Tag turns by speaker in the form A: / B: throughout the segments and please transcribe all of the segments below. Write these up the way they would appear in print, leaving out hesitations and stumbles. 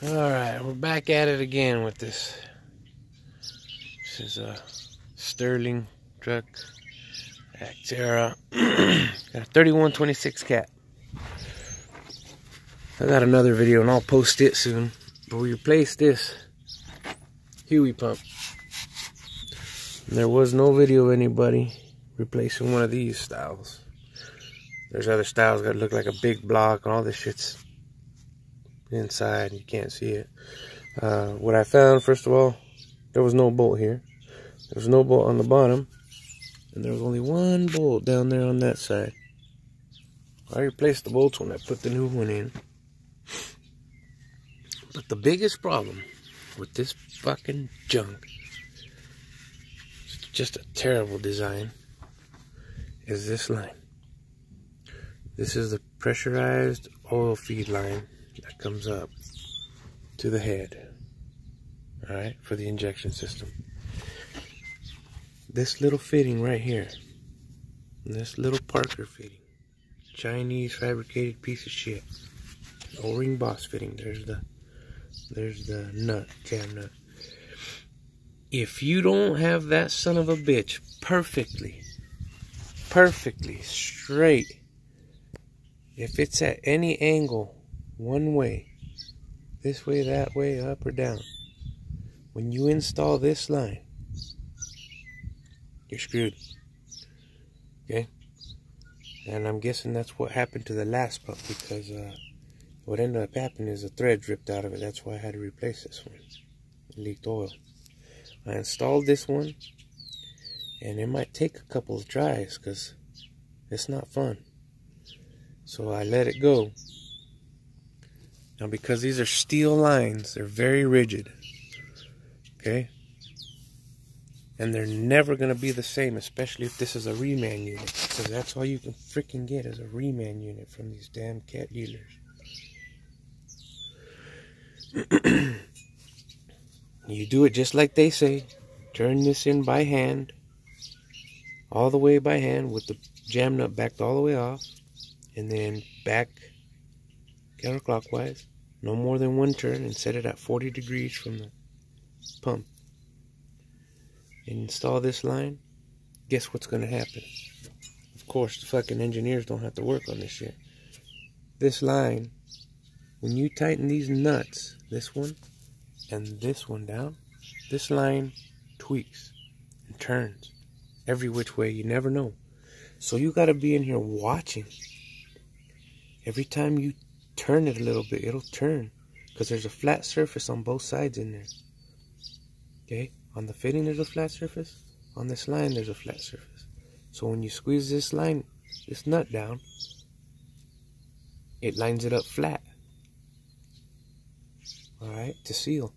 A: Alright, we're back at it again with this. This is a Sterling truck, Actera. Got a 3126 cat. I got another video and I'll post it soon. But we replaced this heui pump. And there was no video of anybody replacing one of these styles. There's other styles that look like a big block and all this shit's inside. You can't see it. What I found, first of all, there was no bolt here. There was no bolt on the bottom. And there was only one bolt down there on that side. I replaced the bolts when I put the new one in. But the biggest problem with this fucking junk, it's just a terrible design, is this line. This is the pressurized oil feed line that comes up to the head, alright, for the injection system. This little fitting right here, this little Parker fitting, Chinese fabricated piece of shit, O-ring boss fitting, there's the nut, jam nut. If you don't have that son of a bitch perfectly straight, if it's at any angle, one way, this way, that way, up or down, when you install this line, you're screwed. Okay? And I'm guessing that's what happened to the last pump, because what ended up happening is the thread ripped out of it. That's why I had to replace this one. It leaked oil. I installed this one, and it might take a couple of tries because it's not fun. So I let it go. Now, because these are steel lines, they're very rigid. Okay? And they're never going to be the same, especially if this is a reman unit. Because that's all you can freaking get is a reman unit from these damn cat dealers. You do it just like they say. Turn this in by hand. All the way by hand with the jam nut backed all the way off. And then back counterclockwise. No more than one turn, and set it at 40 degrees from the pump. And install this line. Guess what's going to happen? Of course, the fucking engineers don't have to work on this shit. This line, when you tighten these nuts, this one and this one down, this line tweaks and turns every which way. You never know. So you got to be in here watching. Every time you turn it a little bit, it'll turn, because there's a flat surface on both sides in there. Okay? On the fitting there's a flat surface. On this line there's a flat surface. So when you squeeze this line, this nut down, it lines it up flat. Alright, to seal.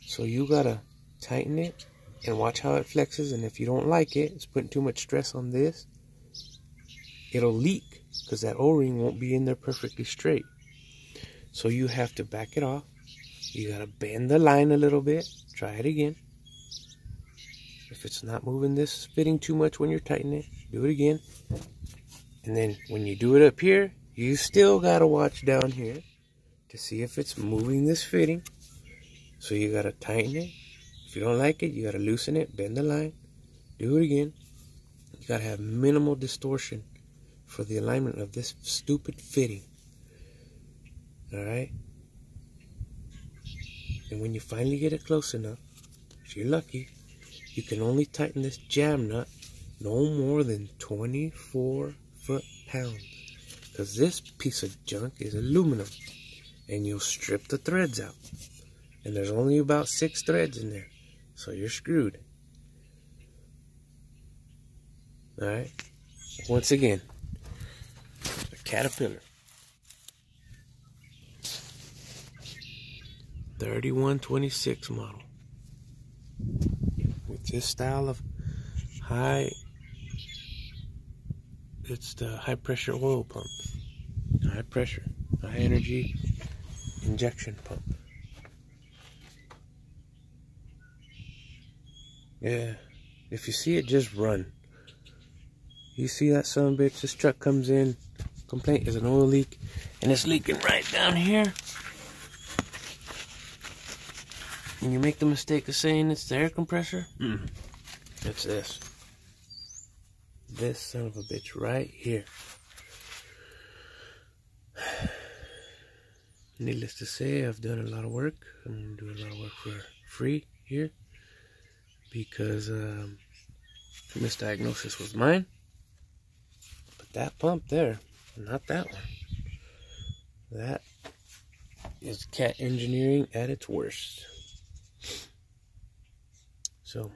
A: So you gotta tighten it and watch how it flexes, and if you don't like it, it's putting too much stress on this, it'll leak, because that O-ring won't be in there perfectly straight. So you have to back it off. You gotta bend the line a little bit. Try it again. If it's not moving this fitting too much when you're tightening it, do it again. And then when you do it up here, you still gotta watch down here to see if it's moving this fitting. So you gotta tighten it. If you don't like it, you gotta loosen it, bend the line, do it again. You gotta have minimal distortion for the alignment of this stupid fitting. Alright? And when you finally get it close enough, if you're lucky, you can only tighten this jam nut no more than 24 foot-pounds. Because this piece of junk is aluminum. And you'll strip the threads out. And there's only about 6 threads in there. So you're screwed. Alright? Once again, a Caterpillar 3126 model. With this style of it's the high pressure oil pump. High pressure, high energy injection pump. Yeah, if you see it, just run. You see that son of a bitch? This truck comes in, complaint is an oil leak, and it's leaking right down here. and you make the mistake of saying it's the air compressor, it's this. This son of a bitch right here. Needless to say, I've done a lot of work. I'm doing a lot of work for free here because misdiagnosis was mine. But that pump there, not that one. That is cat engineering at its worst. So,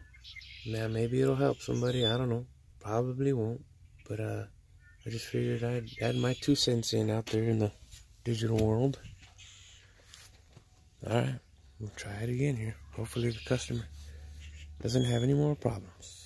A: man, maybe it'll help somebody. I don't know. Probably won't. But I just figured I'd add my 2 cents in out there in the digital world. Alright, we'll try it again here. Hopefully the customer doesn't have any more problems.